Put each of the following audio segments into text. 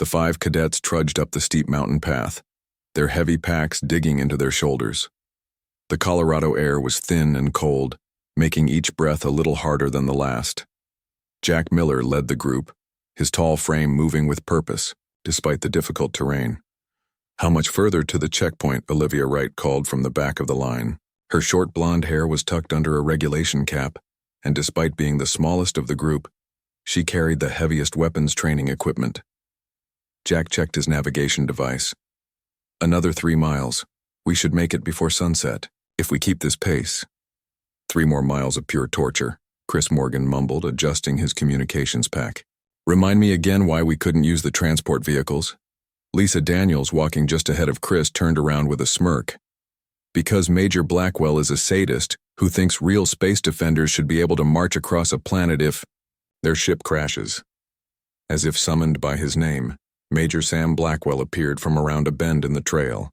The 5 cadets trudged up the steep mountain path, their heavy packs digging into their shoulders. The Colorado air was thin and cold, making each breath a little harder than the last. Jack Miller led the group, his tall frame moving with purpose, despite the difficult terrain. "How much further to the checkpoint?" Olivia Wright called from the back of the line. Her short blonde hair was tucked under a regulation cap, and despite being the smallest of the group, she carried the heaviest weapons training equipment. Jack checked his navigation device. "Another 3 miles. We should make it before sunset, if we keep this pace." 3 more miles of pure torture, Chris Morgan mumbled, adjusting his communications pack. "Remind me again why we couldn't use the transport vehicles?" Lisa Daniels, walking just ahead of Chris, turned around with a smirk. "Because Major Blackwell is a sadist who thinks real space defenders should be able to march across a planet if their ship crashes." As if summoned by his name, Major Sam Blackwell appeared from around a bend in the trail.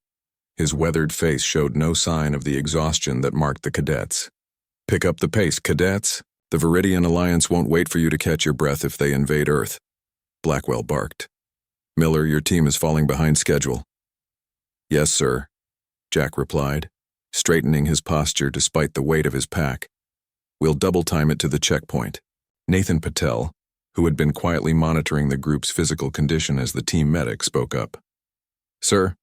His weathered face showed no sign of the exhaustion that marked the cadets. "Pick up the pace, cadets. The Viridian Alliance won't wait for you to catch your breath if they invade Earth," Blackwell barked. "Miller, your team is falling behind schedule." "Yes, sir," Jack replied, straightening his posture despite the weight of his pack. "We'll double-time it to the checkpoint." Nathan Patel, who had been quietly monitoring the group's physical condition as the team medic, spoke up. "Sir,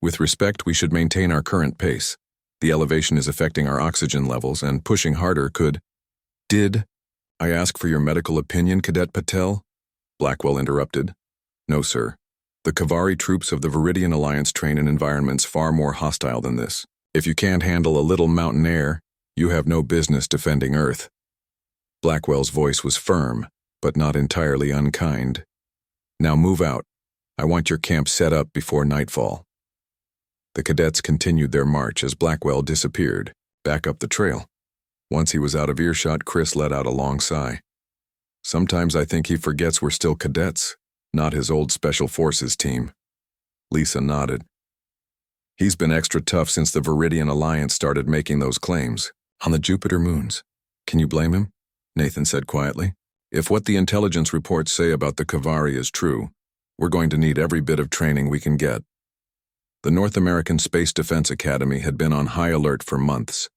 with respect, we should maintain our current pace. The elevation is affecting our oxygen levels, and pushing harder could—" "Did I ask for your medical opinion, Cadet Patel?" Blackwell interrupted. "No, sir. The Kavari troops of the Viridian Alliance train in environments far more hostile than this. If you can't handle a little mountain air, you have no business defending Earth." Blackwell's voice was firm, but not entirely unkind. "Now move out. I want your camp set up before nightfall." The cadets continued their march as Blackwell disappeared, back up the trail. Once he was out of earshot, Chris let out a long sigh. "Sometimes I think he forgets we're still cadets, not his old Special Forces team." Lisa nodded. "He's been extra tough since the Viridian Alliance started making those claims on the Jupiter moons. Can you blame him?" Nathan said quietly. "If what the intelligence reports say about the Kavari is true, we're going to need every bit of training we can get." The North American Space Defense Academy had been on high alert for months.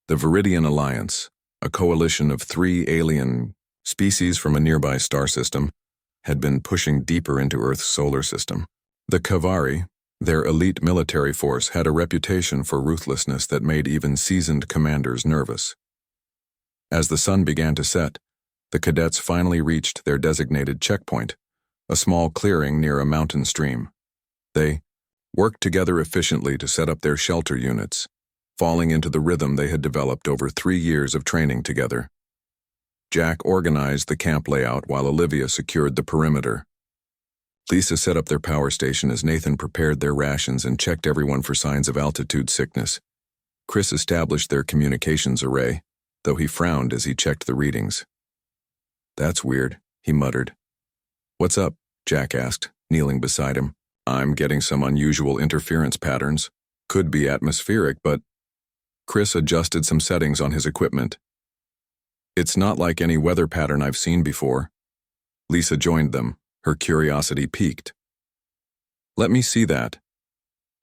The Viridian Alliance, a coalition of 3 alien species from a nearby star system, had been pushing deeper into Earth's solar system. The Kavari, their elite military force, had a reputation for ruthlessness that made even seasoned commanders nervous. As the sun began to set, the cadets finally reached their designated checkpoint, a small clearing near a mountain stream. They worked together efficiently to set up their shelter units, falling into the rhythm they had developed over 3 years of training together. Jack organized the camp layout while Olivia secured the perimeter. Lisa set up their power station as Nathan prepared their rations and checked everyone for signs of altitude sickness. Chris established their communications array, though he frowned as he checked the readings. "That's weird," he muttered. "What's up?" Jack asked, kneeling beside him. "I'm getting some unusual interference patterns. Could be atmospheric, but—" Chris adjusted some settings on his equipment. "It's not like any weather pattern I've seen before." Lisa joined them, her curiosity piqued. "Let me see that."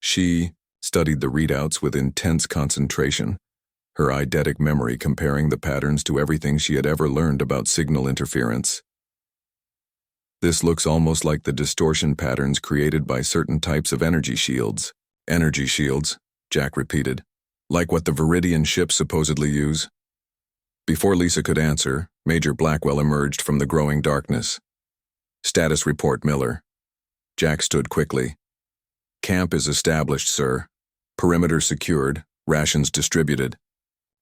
She studied the readouts with intense concentration, her eidetic memory comparing the patterns to everything she had ever learned about signal interference. "This looks almost like the distortion patterns created by certain types of energy shields." "Energy shields," Jack repeated. "Like what the Viridian ships supposedly use?" Before Lisa could answer, Major Blackwell emerged from the growing darkness. "Status report, Miller." Jack stood quickly. "Camp is established, sir. Perimeter secured, rations distributed.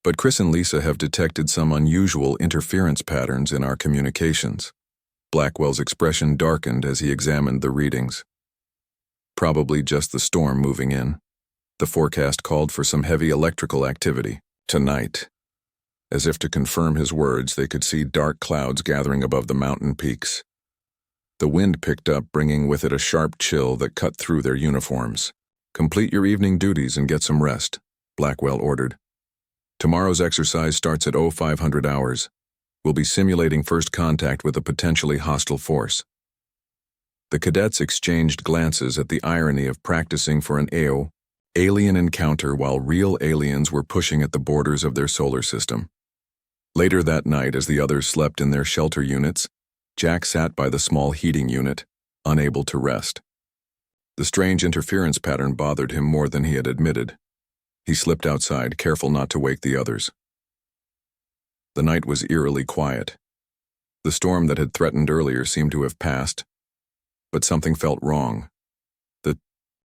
But Chris and Lisa have detected some unusual interference patterns in our communications." Blackwell's expression darkened as he examined the readings. "Probably just the storm moving in. The forecast called for some heavy electrical activity tonight." As if to confirm his words, they could see dark clouds gathering above the mountain peaks. The wind picked up, bringing with it a sharp chill that cut through their uniforms. "Complete your evening duties and get some rest," Blackwell ordered. "Tomorrow's exercise starts at 0500 hours. We'll be simulating first contact with a potentially hostile force." The cadets exchanged glances at the irony of practicing for an alien encounter while real aliens were pushing at the borders of their solar system. Later that night, as the others slept in their shelter units, Jack sat by the small heating unit, unable to rest. The strange interference pattern bothered him more than he had admitted. He slipped outside, careful not to wake the others. The night was eerily quiet. The storm that had threatened earlier seemed to have passed, but something felt wrong. The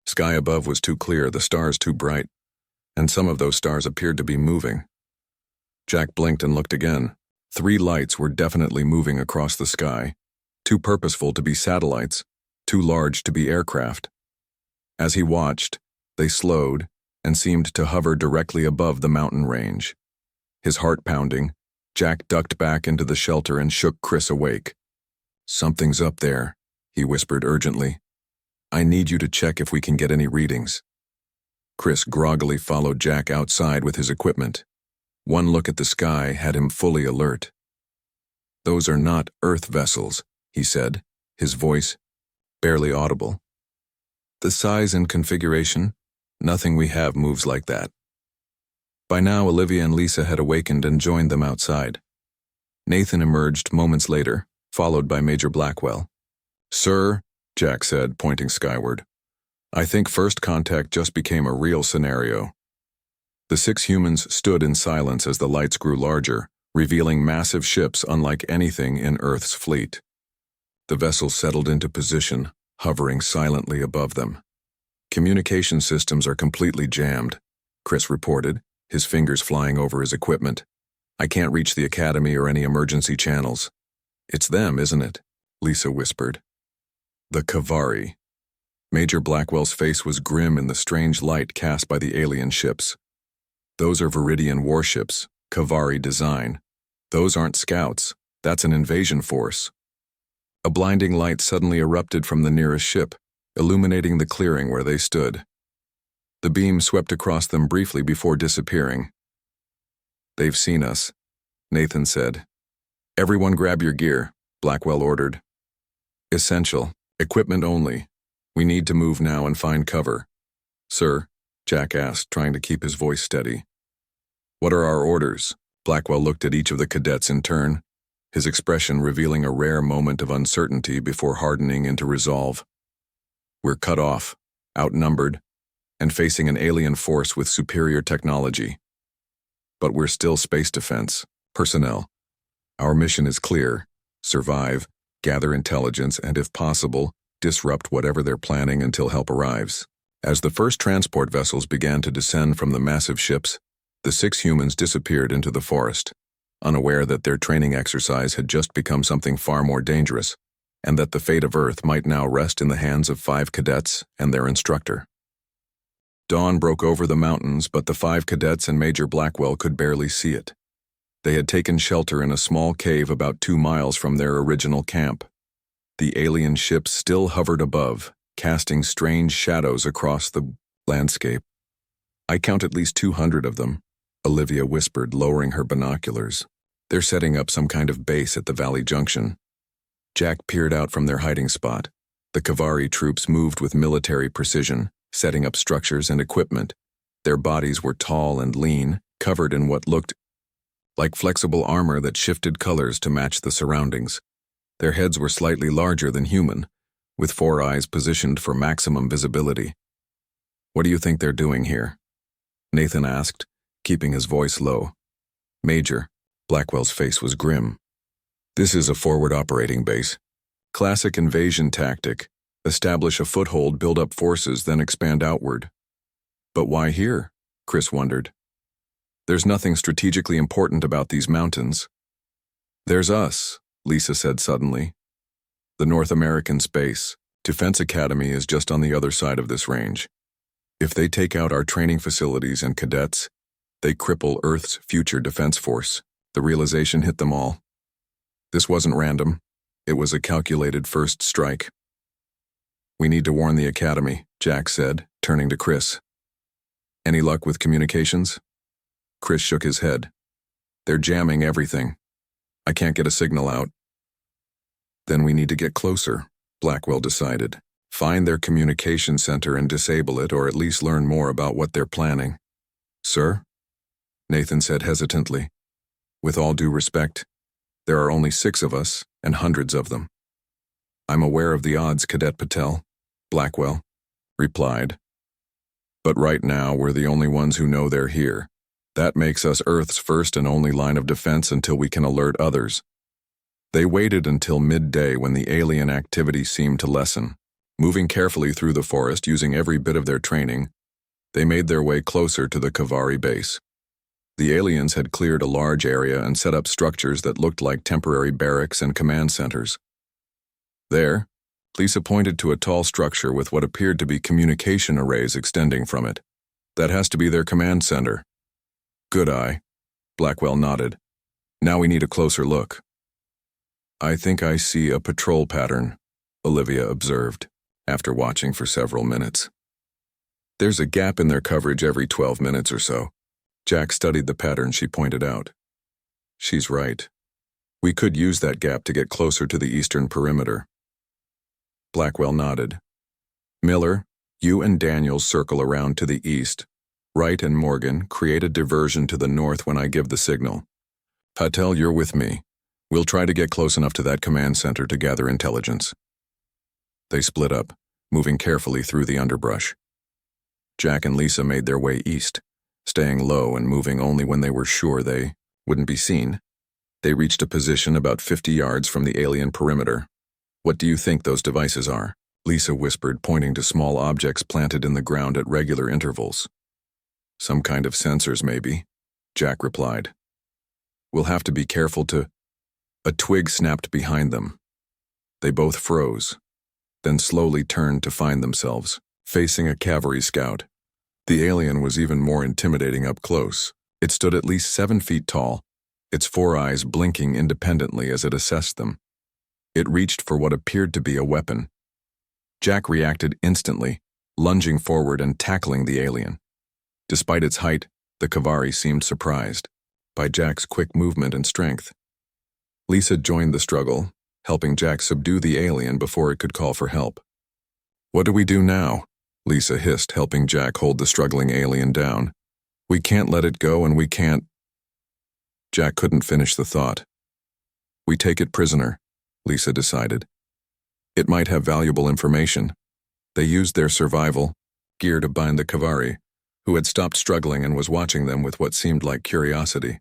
sky above was too clear, the stars too bright, and some of those stars appeared to be moving. Jack blinked and looked again. 3 lights were definitely moving across the sky, too purposeful to be satellites, too large to be aircraft. As he watched, they slowed and seemed to hover directly above the mountain range. His heart pounding, Jack ducked back into the shelter and shook Chris awake. "Something's up there," he whispered urgently. "I need you to check if we can get any readings." Chris groggily followed Jack outside with his equipment. One look at the sky had him fully alert. "Those are not Earth vessels," he said, his voice barely audible. "The size and configuration, nothing we have moves like that." By now, Olivia and Lisa had awakened and joined them outside. Nathan emerged moments later, followed by Major Blackwell. "Sir," Jack said, pointing skyward, "I think first contact just became a real scenario." The 6 humans stood in silence as the lights grew larger, revealing massive ships unlike anything in Earth's fleet. The vessels settled into position, hovering silently above them. "Communication systems are completely jammed," Chris reported, his fingers flying over his equipment. "I can't reach the academy or any emergency channels." "It's them, isn't it?" Lisa whispered. "The Kavari." Major Blackwell's face was grim in the strange light cast by the alien ships. "Those are Viridian warships, Kavari design. Those aren't scouts, that's an invasion force." A blinding light suddenly erupted from the nearest ship, illuminating the clearing where they stood. The beam swept across them briefly before disappearing. "They've seen us," Nathan said. "Everyone grab your gear," Blackwell ordered. "Essential, equipment only. We need to move now and find cover." "Sir?" Jack asked, trying to keep his voice steady. "What are our orders?" Blackwell looked at each of the cadets in turn, his expression revealing a rare moment of uncertainty before hardening into resolve. "We're cut off, outnumbered, and facing an alien force with superior technology. But we're still space defense, personnel. Our mission is clear: survive, gather intelligence, and if possible, disrupt whatever they're planning until help arrives." As the first transport vessels began to descend from the massive ships, the 6 humans disappeared into the forest, unaware that their training exercise had just become something far more dangerous, and that the fate of Earth might now rest in the hands of 5 cadets and their instructor. Dawn broke over the mountains, but the 5 cadets and Major Blackwell could barely see it. They had taken shelter in a small cave about 2 miles from their original camp. The alien ships still hovered above, casting strange shadows across the landscape. "I count at least 200 of them," Olivia whispered, lowering her binoculars. "They're setting up some kind of base at the Valley Junction." Jack peered out from their hiding spot. The Kavari troops moved with military precision, setting up structures and equipment. Their bodies were tall and lean, covered in what looked like flexible armor that shifted colors to match the surroundings. Their heads were slightly larger than human, with 4 eyes positioned for maximum visibility. "What do you think they're doing here?" Nathan asked, keeping his voice low. "Major," Blackwell's face was grim. "This is a forward operating base. Classic invasion tactic. Establish a foothold, build up forces, then expand outward." "But why here?" Chris wondered. "There's nothing strategically important about these mountains." "There's us," Lisa said suddenly. "The North American Space Defense Academy is just on the other side of this range. If they take out our training facilities and cadets, they cripple Earth's future defense force." The realization hit them all. This wasn't random. It was a calculated first strike. "We need to warn the Academy," Jack said, turning to Chris. "Any luck with communications?" Chris shook his head. "They're jamming everything. I can't get a signal out." "Then we need to get closer," Blackwell decided. Find their communication center and disable it, or at least learn more about what they're planning. Sir? Nathan said hesitantly. With all due respect, there are only 6 of us, and hundreds of them. I'm aware of the odds, Cadet Patel, Blackwell replied. But right now, we're the only ones who know they're here. That makes us Earth's first and only line of defense until we can alert others. They waited until midday when the alien activity seemed to lessen. Moving carefully through the forest using every bit of their training, they made their way closer to the Kavari base. The aliens had cleared a large area and set up structures that looked like temporary barracks and command centers. There, Lisa pointed to a tall structure with what appeared to be communication arrays extending from it. That has to be their command center. Good eye. Blackwell nodded. Now we need a closer look. I think I see a patrol pattern, Olivia observed, after watching for several minutes. There's a gap in their coverage every 12 minutes or so. Jack studied the pattern she pointed out. She's right. We could use that gap to get closer to the eastern perimeter. Blackwell nodded. Miller, you and Daniels circle around to the east. Wright and Morgan create a diversion to the north when I give the signal. Patel, you're with me. We'll try to get close enough to that command center to gather intelligence. They split up, moving carefully through the underbrush. Jack and Lisa made their way east, staying low and moving only when they were sure they wouldn't be seen. They reached a position about 50 yards from the alien perimeter. What do you think those devices are? Lisa whispered, pointing to small objects planted in the ground at regular intervals. Some kind of sensors, maybe, Jack replied. We'll have to be careful to... A twig snapped behind them. They both froze, then slowly turned to find themselves facing a cavalry scout. The alien was even more intimidating up close. It stood at least 7 feet tall, its 4 eyes blinking independently as it assessed them. It reached for what appeared to be a weapon. Jack reacted instantly, lunging forward and tackling the alien. Despite its height, the Kavari seemed surprised by Jack's quick movement and strength. Lisa joined the struggle, helping Jack subdue the alien before it could call for help. What do we do now? Lisa hissed, helping Jack hold the struggling alien down. We can't let it go, and we can't... Jack couldn't finish the thought. We take it prisoner, Lisa decided. It might have valuable information. They used their survival gear to bind the Kavari, who had stopped struggling and was watching them with what seemed like curiosity.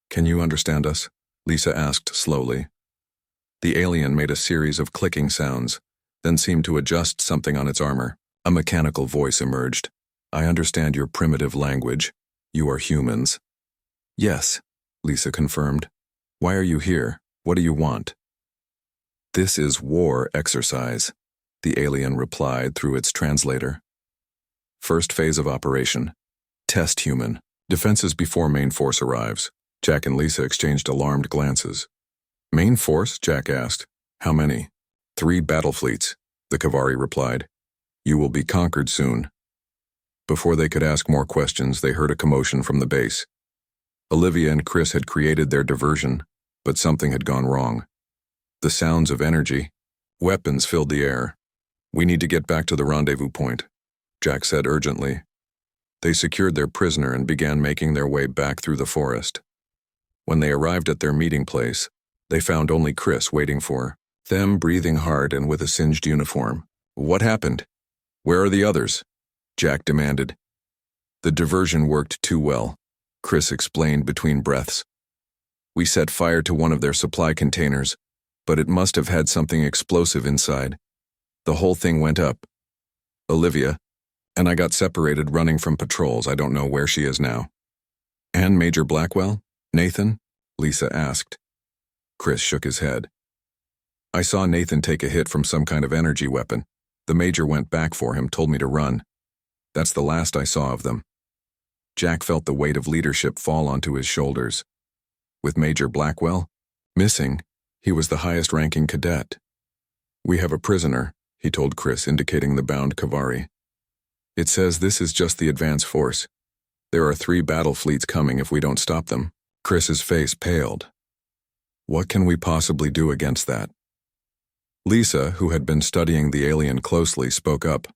Can you understand us? Lisa asked slowly. The alien made a series of clicking sounds, then seemed to adjust something on its armor. A mechanical voice emerged. I understand your primitive language. You are humans. Yes, Lisa confirmed. Why are you here? What do you want? This is war exercise, the alien replied through its translator. First phase of operation. Test human. Defenses before main force arrives. Jack and Lisa exchanged alarmed glances. Main force? Jack asked. How many? 3 battle fleets, the Kavari replied. You will be conquered soon. Before they could ask more questions, they heard a commotion from the base. Olivia and Chris had created their diversion, but something had gone wrong. The sounds of energy, weapons filled the air. We need to get back to the rendezvous point, Jack said urgently. They secured their prisoner and began making their way back through the forest. When they arrived at their meeting place, they found only Chris waiting for them, breathing hard and with a singed uniform. What happened? Where are the others? Jack demanded. The diversion worked too well, Chris explained between breaths. We set fire to one of their supply containers, but it must have had something explosive inside. The whole thing went up. Olivia, and I got separated running from patrols. I don't know where she is now. And Major Blackwell? Nathan? Lisa asked. Chris shook his head. I saw Nathan take a hit from some kind of energy weapon. The major went back for him, told me to run. That's the last I saw of them. Jack felt the weight of leadership fall onto his shoulders. With Major Blackwell missing, he was the highest-ranking cadet. We have a prisoner, he told Chris, indicating the bound Kavari. It says this is just the advance force. There are 3 battle fleets coming if we don't stop them. Chris's face paled. What can we possibly do against that? Lisa, who had been studying the alien closely, spoke up.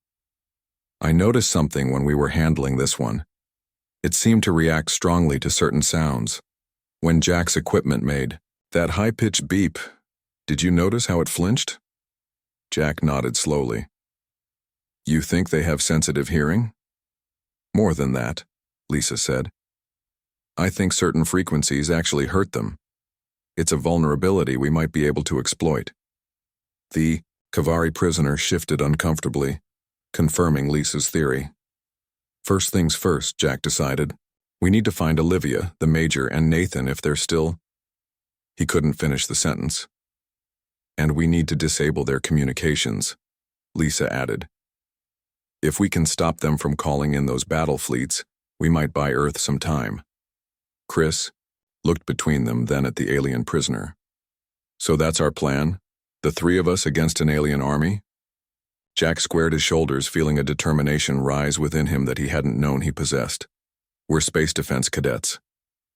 I noticed something when we were handling this one. It seemed to react strongly to certain sounds. When Jack's equipment made that high-pitched beep, did you notice how it flinched? Jack nodded slowly. You think they have sensitive hearing? More than that, Lisa said. I think certain frequencies actually hurt them. It's a vulnerability we might be able to exploit. The Kavari prisoner shifted uncomfortably, confirming Lisa's theory. First things first, Jack decided. We need to find Olivia, the Major, and Nathan if they're still... He couldn't finish the sentence. And we need to disable their communications, Lisa added. If we can stop them from calling in those battle fleets, we might buy Earth some time. Chris looked between them, then at the alien prisoner. So that's our plan? The three of us against an alien army? Jack squared his shoulders, feeling a determination rise within him that he hadn't known he possessed. We're space defense cadets.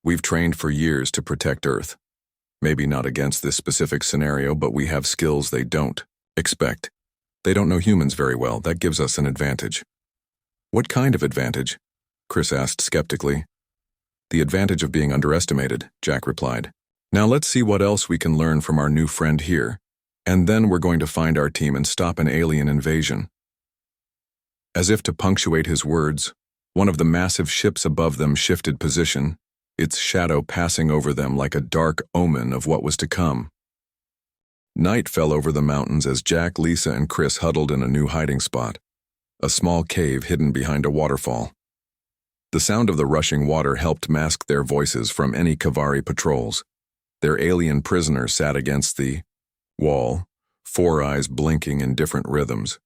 We've trained for years to protect Earth. Maybe not against this specific scenario, but we have skills they don't expect. They don't know humans very well. That gives us an advantage. What kind of advantage? Chris asked skeptically. The advantage of being underestimated, Jack replied. Now let's see what else we can learn from our new friend here. And then we're going to find our team and stop an alien invasion. As if to punctuate his words, one of the massive ships above them shifted position, its shadow passing over them like a dark omen of what was to come. Night fell over the mountains as Jack, Lisa, and Chris huddled in a new hiding spot, a small cave hidden behind a waterfall. The sound of the rushing water helped mask their voices from any Kavari patrols. Their alien prisoner sat against the wall, four eyes blinking in different rhythms.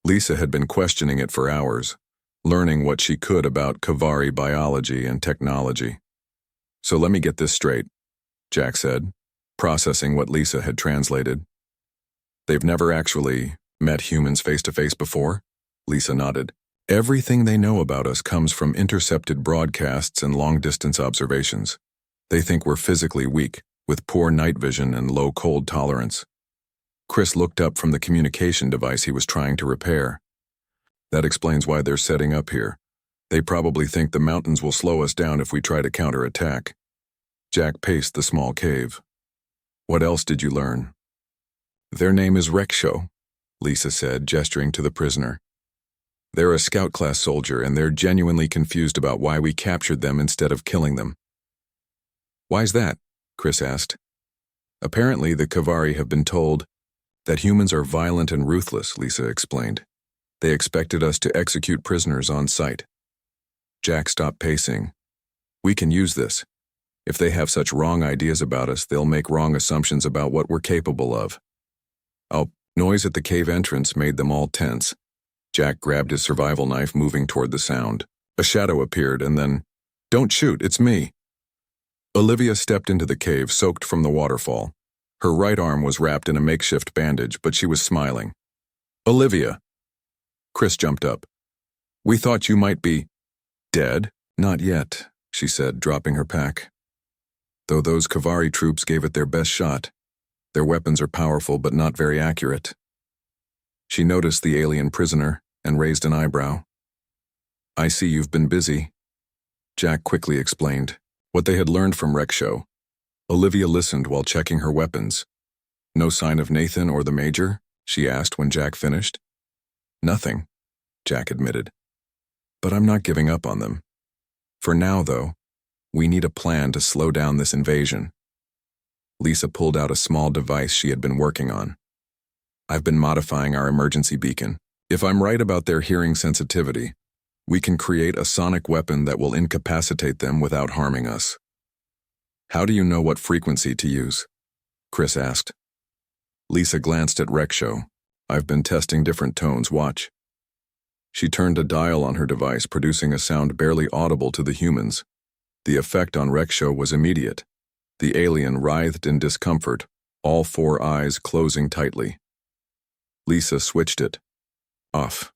Lisa had been questioning it for hours, learning what she could about Kavari biology and technology. So let me get this straight, Jack said, processing what Lisa had translated. They've never actually met humans face-to-face before? Lisa nodded. Everything they know about us comes from intercepted broadcasts and long-distance observations. They think we're physically weak, with poor night vision and low cold tolerance. Chris looked up from the communication device he was trying to repair. That explains why they're setting up here. They probably think the mountains will slow us down if we try to counterattack. Jack paced the small cave. What else did you learn? Their name is HFY, Lisa said, gesturing to the prisoner. They're a scout-class soldier, and they're genuinely confused about why we captured them instead of killing them. Why's that? Chris asked. Apparently, the Kavari have been told that humans are violent and ruthless, Lisa explained. They expected us to execute prisoners on sight. Jack stopped pacing. We can use this. If they have such wrong ideas about us, they'll make wrong assumptions about what we're capable of. Noise at the cave entrance made them all tense. Jack grabbed his survival knife, moving toward the sound. A shadow appeared, and then, "Don't shoot, it's me." Olivia stepped into the cave, soaked from the waterfall. Her right arm was wrapped in a makeshift bandage, but she was smiling. "Olivia." Chris jumped up. "We thought you might be dead." "Not yet," she said, dropping her pack. "Though those Kavari troops gave it their best shot. Their weapons are powerful but not very accurate." She noticed the alien prisoner and raised an eyebrow. "I see you've been busy." Jack quickly explained what they had learned from HFY. Olivia listened while checking her weapons. "No sign of Nathan or the Major?" she asked when Jack finished. "Nothing," Jack admitted. "But I'm not giving up on them. For now, though, we need a plan to slow down this invasion." Lisa pulled out a small device she had been working on. "I've been modifying our emergency beacon. If I'm right about their hearing sensitivity, we can create a sonic weapon that will incapacitate them without harming us." "How do you know what frequency to use?" Chris asked. Lisa glanced at HFY. "I've been testing different tones, watch." She turned a dial on her device, producing a sound barely audible to the humans. The effect on HFY was immediate. The alien writhed in discomfort, all four eyes closing tightly. Lisa switched it off.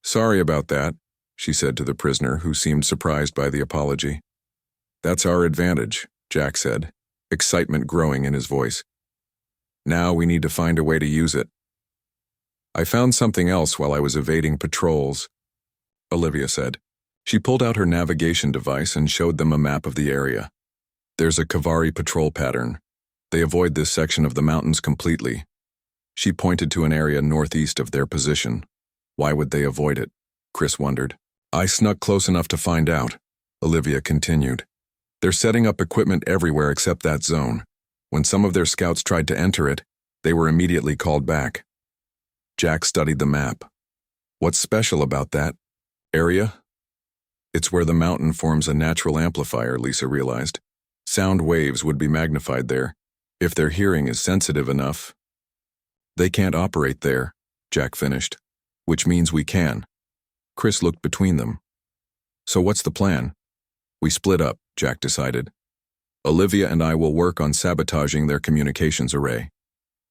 "Sorry about that," she said to the prisoner, who seemed surprised by the apology. "That's our advantage," Jack said, excitement growing in his voice. Now we need to find a way to use it. I found something else while I was evading patrols, Olivia said. She pulled out her navigation device and showed them a map of the area. There's a Kavari patrol pattern. They avoid this section of the mountains completely. She pointed to an area northeast of their position. Why would they avoid it? Chris wondered. I snuck close enough to find out, Olivia continued. They're setting up equipment everywhere except that zone. When some of their scouts tried to enter it, they were immediately called back. Jack studied the map. What's special about that area? It's where the mountain forms a natural amplifier, Lisa realized. Sound waves would be magnified there, if their hearing is sensitive enough. They can't operate there, Jack finished, which means we can. Chris looked between them. So what's the plan? We split up, Jack decided. Olivia and I will work on sabotaging their communications array.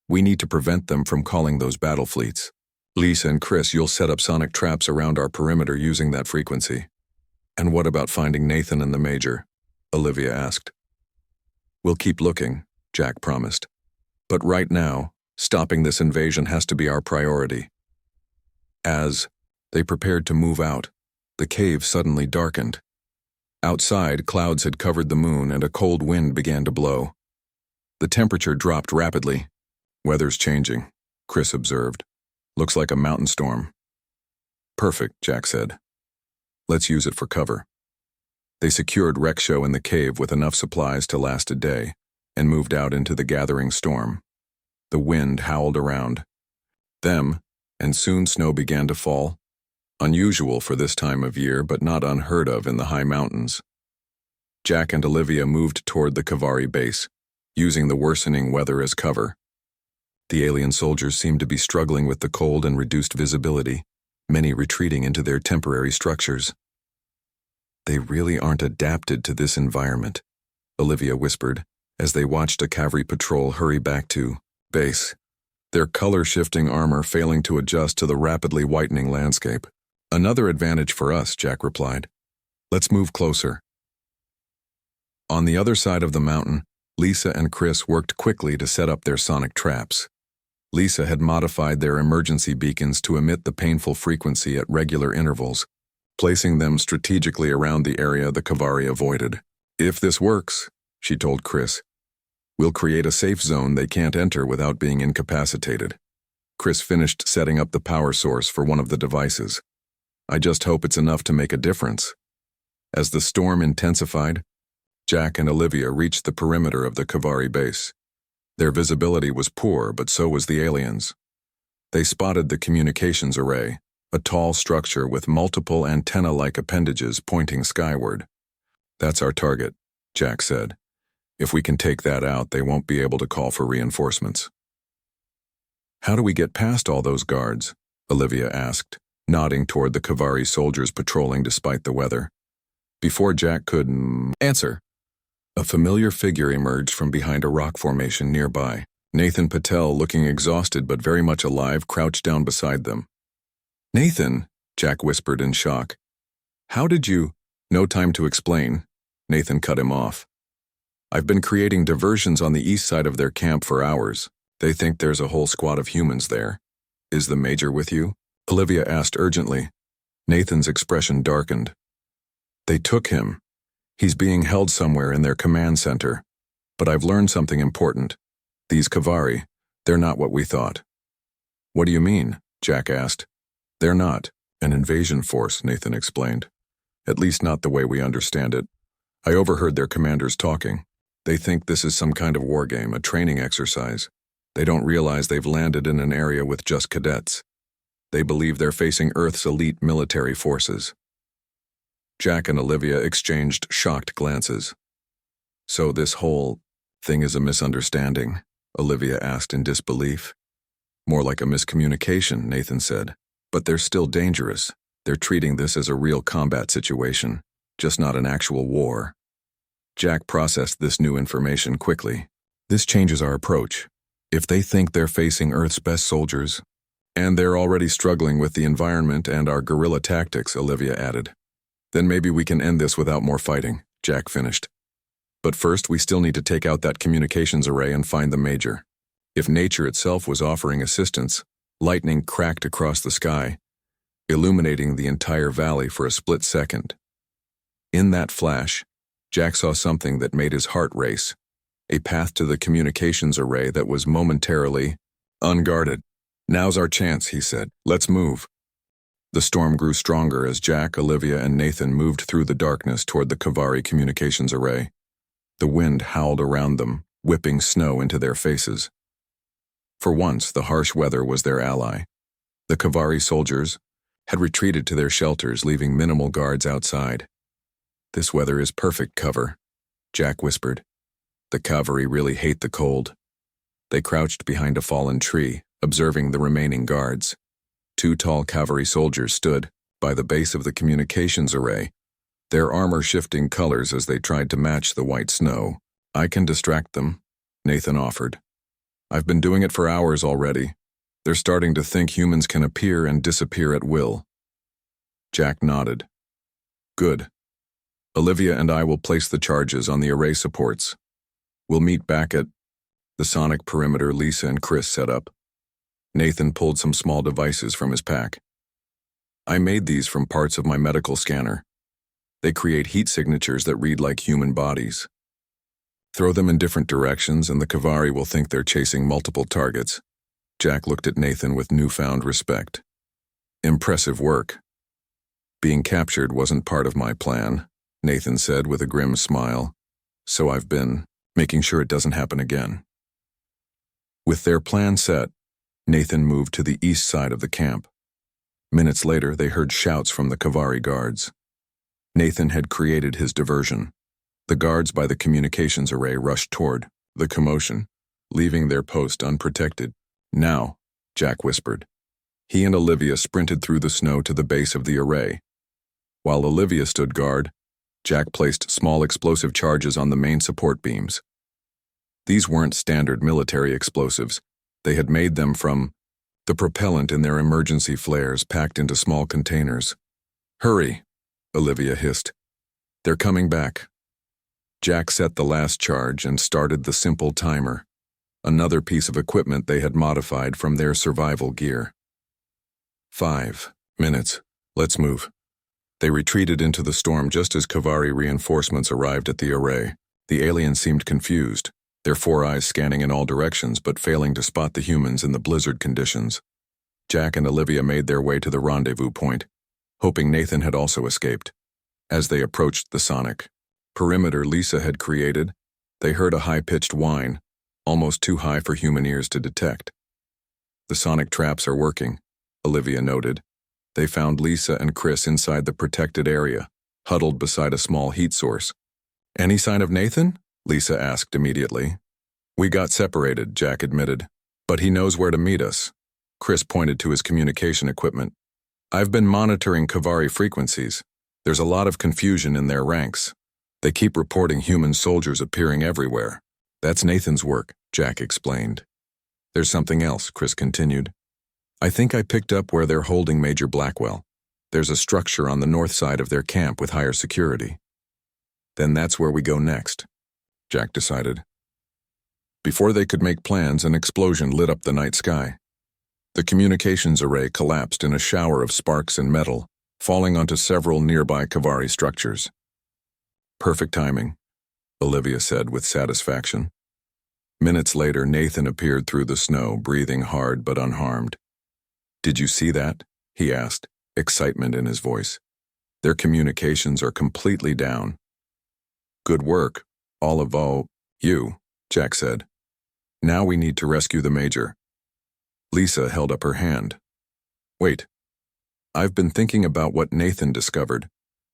We need to prevent them from calling those battle fleets. Lisa and Chris, you'll set up sonic traps around our perimeter using that frequency. And what about finding Nathan and the Major? Olivia asked. We'll keep looking, Jack promised. But right now, stopping this invasion has to be our priority. As they prepared to move out, the cave suddenly darkened. Outside, clouds had covered the moon and a cold wind began to blow. The temperature dropped rapidly. Weather's changing, Chris observed. Looks like a mountain storm. Perfect, Jack said. Let's use it for cover. They secured Rexho in the cave with enough supplies to last a day and moved out into the gathering storm. The wind howled around them, and soon snow began to fall. Unusual for this time of year, but not unheard of in the high mountains. Jack and Olivia moved toward the Kavari base, using the worsening weather as cover. The alien soldiers seemed to be struggling with the cold and reduced visibility, many retreating into their temporary structures. They really aren't adapted to this environment, Olivia whispered, as they watched a cavalry patrol hurry back to base, their color-shifting armor failing to adjust to the rapidly whitening landscape. Another advantage for us, Jack replied. Let's move closer. On the other side of the mountain, Lisa and Chris worked quickly to set up their sonic traps. Lisa had modified their emergency beacons to emit the painful frequency at regular intervals, placing them strategically around the area the Kavari avoided. If this works, she told Chris, we'll create a safe zone they can't enter without being incapacitated. Chris finished setting up the power source for one of the devices. I just hope it's enough to make a difference. As the storm intensified, Jack and Olivia reached the perimeter of the Kavari base. Their visibility was poor, but so was the aliens. They spotted the communications array, a tall structure with multiple antenna-like appendages pointing skyward. That's our target, Jack said. If we can take that out, they won't be able to call for reinforcements. How do we get past all those guards? Olivia asked, nodding toward the Kavari soldiers patrolling despite the weather. Before Jack could answer, a familiar figure emerged from behind a rock formation nearby. Nathan Patel, looking exhausted but very much alive, crouched down beside them. Nathan, Jack whispered in shock. How did you? No time to explain. Nathan cut him off. I've been creating diversions on the east side of their camp for hours. They think there's a whole squad of humans there. Is the Major with you? Olivia asked urgently. Nathan's expression darkened. They took him. He's being held somewhere in their command center. But I've learned something important. These Kavari, they're not what we thought. What do you mean? Jack asked. They're not an invasion force, Nathan explained. At least not the way we understand it. I overheard their commanders talking. They think this is some kind of war game, a training exercise. They don't realize they've landed in an area with just cadets. They believe they're facing Earth's elite military forces. Jack and Olivia exchanged shocked glances. So this whole thing is a misunderstanding? Olivia asked in disbelief. More like a miscommunication, Nathan said. But they're still dangerous. They're treating this as a real combat situation, just not an actual war. Jack processed this new information quickly. This changes our approach. If they think they're facing Earth's best soldiers, and they're already struggling with the environment and our guerrilla tactics, Olivia added, then maybe we can end this without more fighting, Jack finished. But first, we still need to take out that communications array and find the Major. If nature itself was offering assistance, lightning cracked across the sky, illuminating the entire valley for a split second. In that flash, Jack saw something that made his heart race, a path to the communications array that was momentarily unguarded. "Now's our chance," he said. "Let's move." The storm grew stronger as Jack, Olivia, and Nathan moved through the darkness toward the Kavari communications array. The wind howled around them, whipping snow into their faces. For once, the harsh weather was their ally. The Kavari soldiers had retreated to their shelters, leaving minimal guards outside. "This weather is perfect cover," Jack whispered. "The Kavari really hate the cold." They crouched behind a fallen tree, observing the remaining guards. Two tall Kavari soldiers stood by the base of the communications array, their armor shifting colors as they tried to match the white snow. "I can distract them," Nathan offered. "I've been doing it for hours already. They're starting to think humans can appear and disappear at will." Jack nodded. "Good. Olivia and I will place the charges on the array supports. We'll meet back at the sonic perimeter Lisa and Chris set up." Nathan pulled some small devices from his pack. "I made these from parts of my medical scanner. They create heat signatures that read like human bodies. Throw them in different directions and the Kavari will think they're chasing multiple targets." Jack looked at Nathan with newfound respect. "Impressive work." "Being captured wasn't part of my plan," Nathan said with a grim smile. "So I've been making sure it doesn't happen again." With their plan set, Nathan moved to the east side of the camp. Minutes later, they heard shouts from the Kavari guards. Nathan had created his diversion. The guards by the communications array rushed toward the commotion, leaving their post unprotected. "Now," Jack whispered. He and Olivia sprinted through the snow to the base of the array. While Olivia stood guard, Jack placed small explosive charges on the main support beams. These weren't standard military explosives. They had made them from the propellant in their emergency flares packed into small containers. "Hurry," Olivia hissed. "They're coming back." Jack set the last charge and started the simple timer, another piece of equipment they had modified from their survival gear. 5 minutes. Let's move. They retreated into the storm just as Kavari reinforcements arrived at the array. The aliens seemed confused, their four eyes scanning in all directions but failing to spot the humans in the blizzard conditions. Jack and Olivia made their way to the rendezvous point, hoping Nathan had also escaped. As they approached the sonic perimeter Lisa had created, they heard a high-pitched whine, almost too high for human ears to detect. "The sonic traps are working," Olivia noted. They found Lisa and Chris inside the protected area, huddled beside a small heat source. "Any sign of Nathan?" Lisa asked immediately. "We got separated," Jack admitted. "But he knows where to meet us." Chris pointed to his communication equipment. "I've been monitoring Kavari frequencies. There's a lot of confusion in their ranks. They keep reporting human soldiers appearing everywhere." "That's Nathan's work," Jack explained. "There's something else," Chris continued. "I think I picked up where they're holding Major Blackwell. There's a structure on the north side of their camp with higher security." "Then that's where we go next," Jack decided. Before they could make plans, an explosion lit up the night sky. The communications array collapsed in a shower of sparks and metal, falling onto several nearby Kavari structures. "Perfect timing," Olivia said with satisfaction. Minutes later, Nathan appeared through the snow, breathing hard but unharmed. "Did you see that?" he asked, excitement in his voice. "Their communications are completely down." "Good work, all of you," Jack said. "Now we need to rescue the Major." Lisa held up her hand. "Wait. I've been thinking about what Nathan discovered,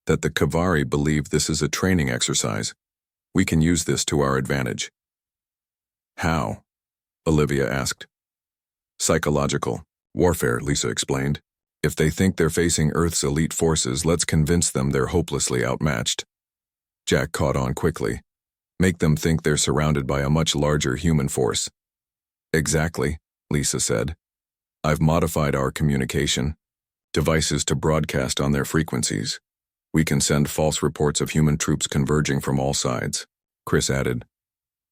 that the Kavari believe this is a training exercise. We can use this to our advantage." "How?" Olivia asked. "Psychological warfare," Lisa explained. "If they think they're facing Earth's elite forces, let's convince them they're hopelessly outmatched." Jack caught on quickly. "Make them think they're surrounded by a much larger human force." "Exactly," Lisa said. "I've modified our communication devices to broadcast on their frequencies. We can send false reports of human troops converging from all sides," Chris added.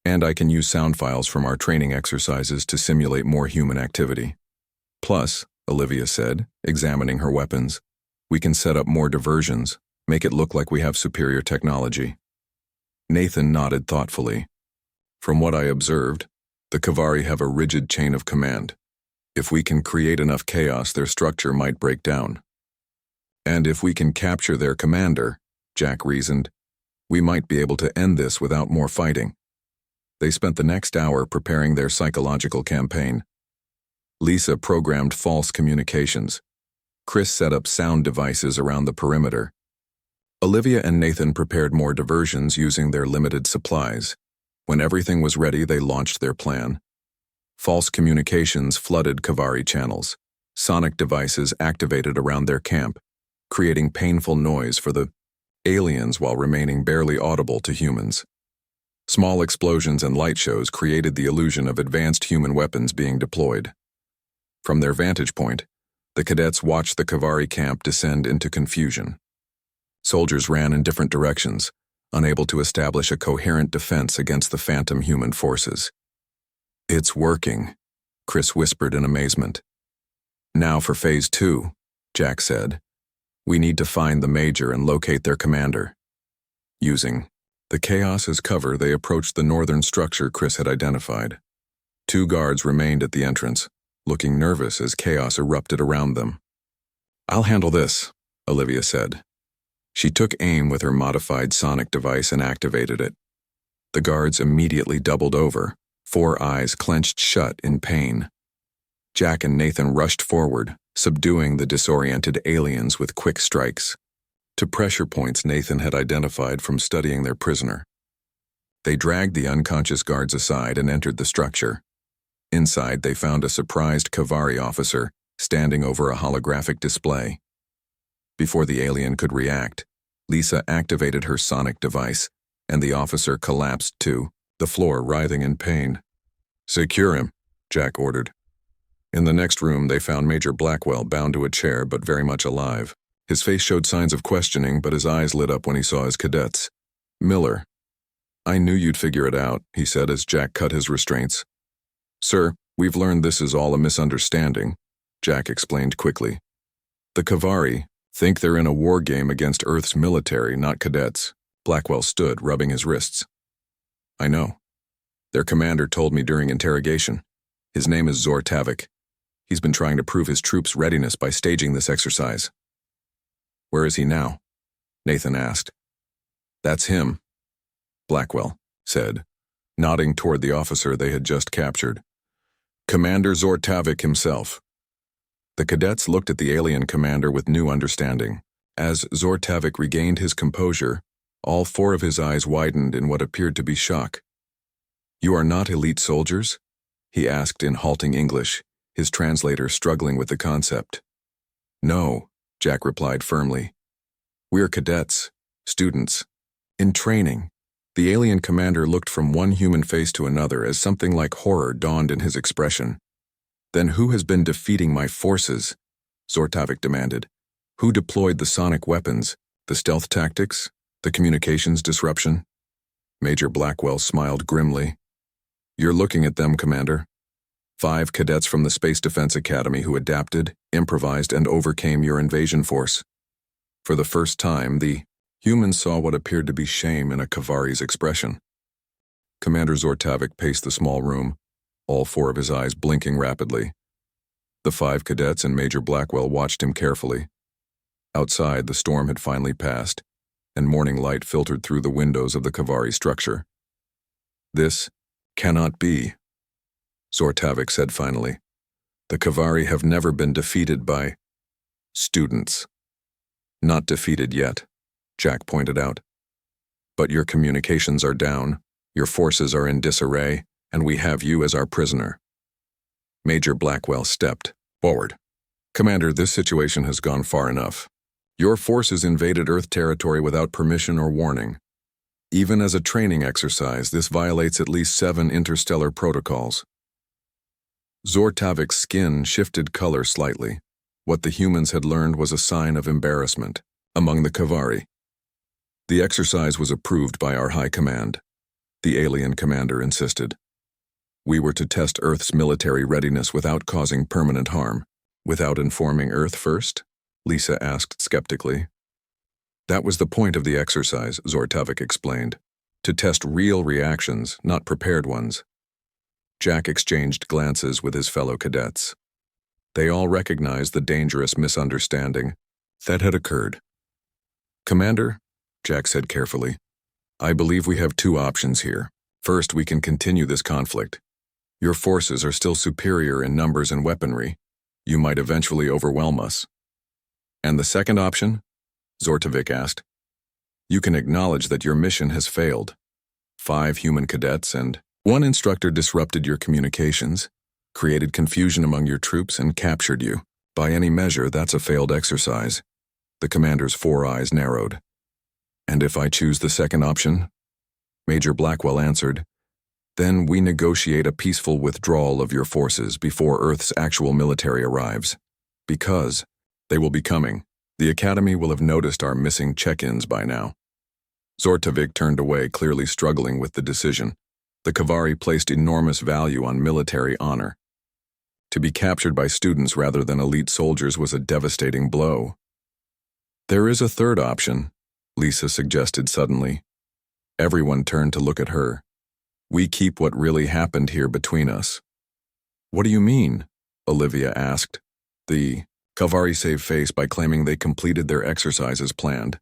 And I can use sound files from our training exercises to simulate more human activity. Plus, Olivia said, examining her weapons, we can set up more diversions, make it look like we have superior technology. Nathan nodded thoughtfully. From what I observed, the Kavari have a rigid chain of command. If we can create enough chaos, their structure might break down. And if we can capture their commander, Jack reasoned, we might be able to end this without more fighting. They spent the next hour preparing their psychological campaign. Lisa programmed false communications. Chris set up sound devices around the perimeter. Olivia and Nathan prepared more diversions using their limited supplies. When everything was ready, they launched their plan. False communications flooded Kavari channels. Sonic devices activated around their camp, creating painful noise for the aliens while remaining barely audible to humans. Small explosions and light shows created the illusion of advanced human weapons being deployed. From their vantage point, the cadets watched the Kavari camp descend into confusion. Soldiers ran in different directions, unable to establish a coherent defense against the phantom human forces. It's working, Chris whispered in amazement. Now for Phase 2, Jack said. We need to find the Major and locate their commander. Using the chaos as cover, they approached the northern structure Chris had identified. 2 guards remained at the entrance, looking nervous as chaos erupted around them. I'll handle this, Olivia said. She took aim with her modified sonic device and activated it. The guards immediately doubled over, 4 eyes clenched shut in pain. Jack and Nathan rushed forward, subduing the disoriented aliens with quick strikes. To pressure points Nathan had identified from studying their prisoner. They dragged the unconscious guards aside and entered the structure. Inside, they found a surprised Kavari officer standing over a holographic display. Before the alien could react, Lisa activated her sonic device, and the officer collapsed to the floor, writhing in pain. Secure him, Jack ordered. In the next room, they found Major Blackwell bound to a chair but very much alive. His face showed signs of questioning, but his eyes lit up when he saw his cadets. Miller. I knew you'd figure it out, he said as Jack cut his restraints. Sir, we've learned this is all a misunderstanding, Jack explained quickly. The Kavari think they're in a war game against Earth's military, not cadets. Blackwell stood, rubbing his wrists. I know. Their commander told me during interrogation. His name is Zor Tavik. He's been trying to prove his troops' readiness by staging this exercise. Where is he now? Nathan asked. That's him, Blackwell said, nodding toward the officer they had just captured. Commander Zor Tavik himself. The cadets looked at the alien commander with new understanding. As Zor Tavik regained his composure, all 4 of his eyes widened in what appeared to be shock. You are not elite soldiers? He asked in halting English, his translator struggling with the concept. No, Jack replied firmly. We're cadets, students. In training. The alien commander looked from one human face to another as something like horror dawned in his expression. Then who has been defeating my forces? Zor Tavik demanded. Who deployed the sonic weapons, the stealth tactics, the communications disruption? Major Blackwell smiled grimly. You're looking at them, Commander. 5 cadets from the Space Defense Academy who adapted, improvised, and overcame your invasion force. For the first time, the humans saw what appeared to be shame in a Kavari's expression. Commander Zor Tavik paced the small room, all 4 of his eyes blinking rapidly. The 5 cadets and Major Blackwell watched him carefully. Outside, the storm had finally passed, and morning light filtered through the windows of the Kavari structure. This cannot be, Zor Tavik said finally. The Kavari have never been defeated by students. Not defeated yet, Jack pointed out. But your communications are down, your forces are in disarray, and we have you as our prisoner. Major Blackwell stepped forward. Commander, this situation has gone far enough. Your forces invaded Earth territory without permission or warning. Even as a training exercise, this violates at least 7 interstellar protocols. Zor Tavik's skin shifted color slightly. What the humans had learned was a sign of embarrassment among the Kavari. The exercise was approved by our high command. the alien commander insisted. We were to test Earth's military readiness without causing permanent harm. Without informing Earth first? Lisa asked skeptically. That was the point of the exercise, Zortavik explained. To test real reactions, not prepared ones. Jack exchanged glances with his fellow cadets. They all recognized the dangerous misunderstanding that had occurred. Commander, Jack said carefully, I believe we have two options here. First, we can continue this conflict. Your forces are still superior in numbers and weaponry. You might eventually overwhelm us. And the second option? Zortavik asked. You can acknowledge that your mission has failed. 5 human cadets and 1 instructor disrupted your communications, created confusion among your troops, and captured you. By any measure, that's a failed exercise. The commander's 4 eyes narrowed. And if I choose the second option? Major Blackwell answered, then we negotiate a peaceful withdrawal of your forces before Earth's actual military arrives. Because they will be coming. The Academy will have noticed our missing check-ins by now. Zortavik turned away, clearly struggling with the decision. The Kavari placed enormous value on military honor. To be captured by students rather than elite soldiers was a devastating blow. There is a third option, Lisa suggested suddenly. Everyone turned to look at her. We keep what really happened here between us. What do you mean? Olivia asked. The Kavari saved face by claiming they completed their exercise as planned,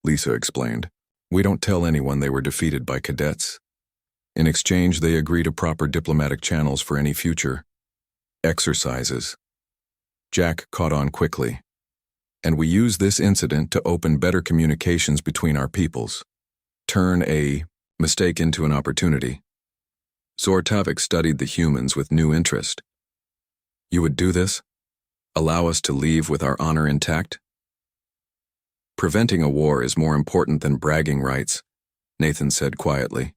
Lisa explained. We don't tell anyone they were defeated by cadets. In exchange, they agree to proper diplomatic channels for any future exercises. Jack caught on quickly. And we use this incident to open better communications between our peoples. Turn a mistake into an opportunity. Zortavik studied the humans with new interest. You would do this? Allow us to leave with our honor intact? Preventing a war is more important than bragging rights, Nathan said quietly.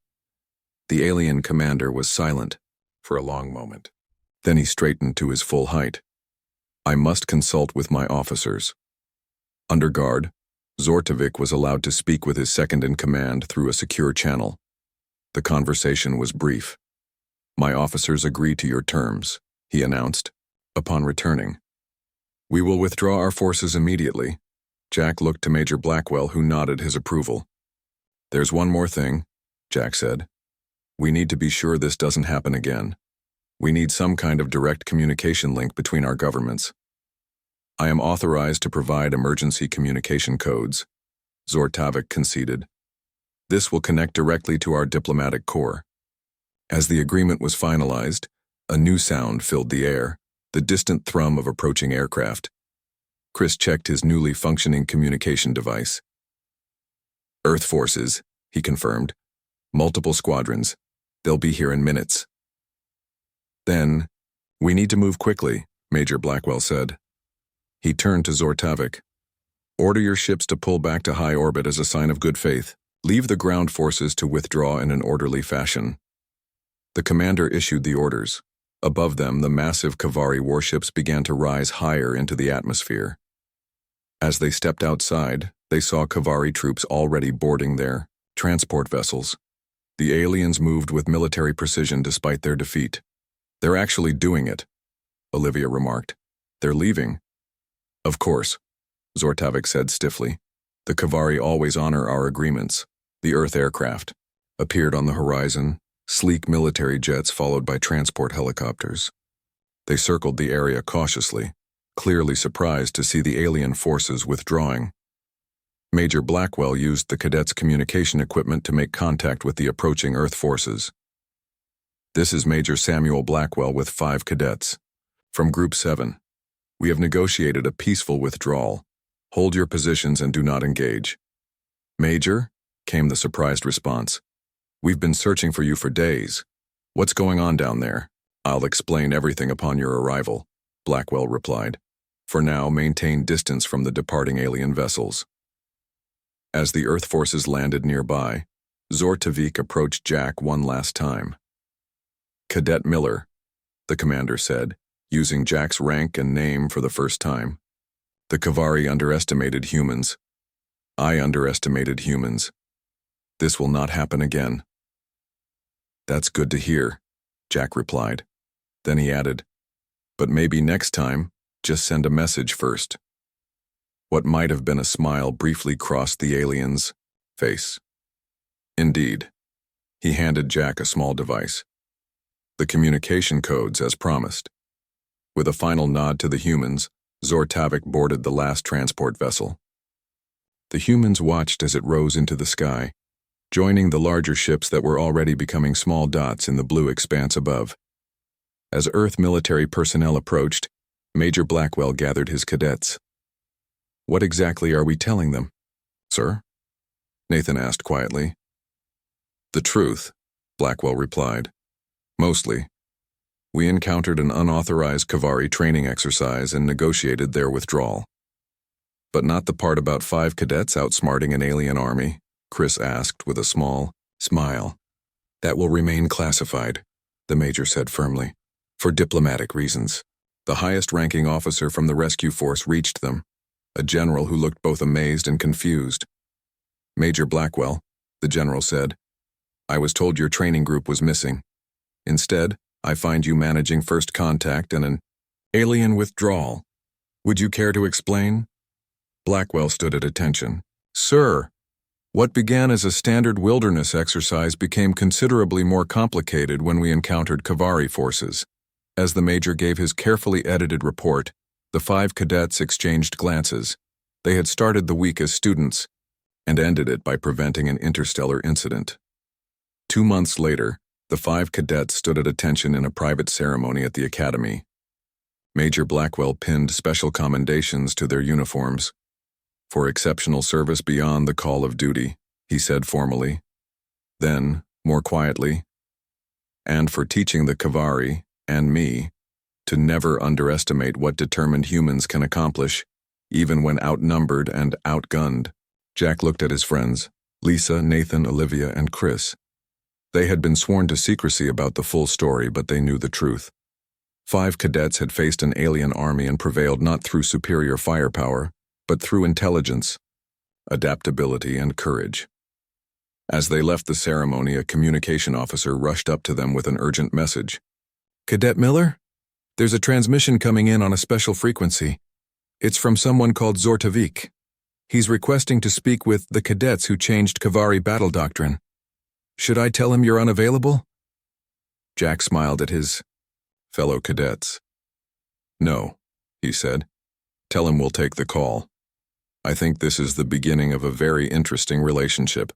The alien commander was silent for a long moment. Then he straightened to his full height. I must consult with my officers. Under guard, Zortavik was allowed to speak with his second-in-command through a secure channel. The conversation was brief. My officers agree to your terms, he announced, upon returning. We will withdraw our forces immediately. Jack looked to Major Blackwell, who nodded his approval. There's one more thing, Jack said. We need to be sure this doesn't happen again. We need some kind of direct communication link between our governments. I am authorized to provide emergency communication codes, Zortavik conceded. This will connect directly to our diplomatic corps. As the agreement was finalized, a new sound filled the air, the distant thrum of approaching aircraft. Chris checked his newly functioning communication device. Earth forces, he confirmed. Multiple squadrons. They'll be here in minutes. Then, we need to move quickly, Major Blackwell said. He turned to Zortavik. Order your ships to pull back to high orbit as a sign of good faith. Leave the ground forces to withdraw in an orderly fashion. The commander issued the orders. Above them, the massive Kavari warships began to rise higher into the atmosphere. As they stepped outside, they saw Kavari troops already boarding their transport vessels. The aliens moved with military precision despite their defeat. They're actually doing it, Olivia remarked. They're leaving. Of course, Zortavik said stiffly. The Kavari always honor our agreements. The Earth aircraft appeared on the horizon, sleek military jets followed by transport helicopters. They circled the area cautiously, clearly surprised to see the alien forces withdrawing. Major Blackwell used the cadets' communication equipment to make contact with the approaching Earth forces. This is Major Samuel Blackwell with 5 cadets. From Group 7. We have negotiated a peaceful withdrawal. Hold your positions and do not engage. Major, came the surprised response. We've been searching for you for days. What's going on down there? I'll explain everything upon your arrival, Blackwell replied. For now, maintain distance from the departing alien vessels. As the Earth forces landed nearby, Zortavik approached Jack one last time. Cadet Miller, the commander said, using Jack's rank and name for the first time. The Kavari underestimated humans. I underestimated humans. This will not happen again. "That's good to hear," Jack replied. Then he added, "But maybe next time, just send a message first." What might have been a smile briefly crossed the alien's face. Indeed. He handed Jack a small device. The communication codes, as promised. With a final nod to the humans, Zortavik boarded the last transport vessel. The humans watched as it rose into the sky, joining the larger ships that were already becoming small dots in the blue expanse above. As Earth military personnel approached, Major Blackwell gathered his cadets. "What exactly are we telling them, sir?" Nathan asked quietly. "The truth," Blackwell replied. "Mostly. We encountered an unauthorized Kavari training exercise and negotiated their withdrawal." "But not the part about 5 cadets outsmarting an alien army?" Chris asked with a small smile. "That will remain classified," the major said firmly, "for diplomatic reasons." The highest-ranking officer from the rescue force reached them, a general who looked both amazed and confused. "Major Blackwell," the general said, "I was told your training group was missing. Instead, I find you managing first contact and an alien withdrawal. Would you care to explain?" Blackwell stood at attention. "Sir, what began as a standard wilderness exercise became considerably more complicated when we encountered Kavari forces." As the major gave his carefully edited report, the 5 cadets exchanged glances. They had started the week as students and ended it by preventing an interstellar incident. 2 months later, the 5 cadets stood at attention in a private ceremony at the academy. Major Blackwell pinned special commendations to their uniforms. "For exceptional service beyond the call of duty," he said formally. Then, more quietly, "and for teaching the Kavari, and me, to never underestimate what determined humans can accomplish, even when outnumbered and outgunned." Jack looked at his friends, Lisa, Nathan, Olivia, and Chris. They had been sworn to secrecy about the full story, but they knew the truth. 5 cadets had faced an alien army and prevailed not through superior firepower, but through intelligence, adaptability, and courage. As they left the ceremony, a communication officer rushed up to them with an urgent message. "Cadet Miller? There's a transmission coming in on a special frequency. It's from someone called Zortavik. He's requesting to speak with the cadets who changed Kavari battle doctrine. Should I tell him you're unavailable?" Jack smiled at his fellow cadets. "No," he said. "Tell him we'll take the call. I think this is the beginning of a very interesting relationship."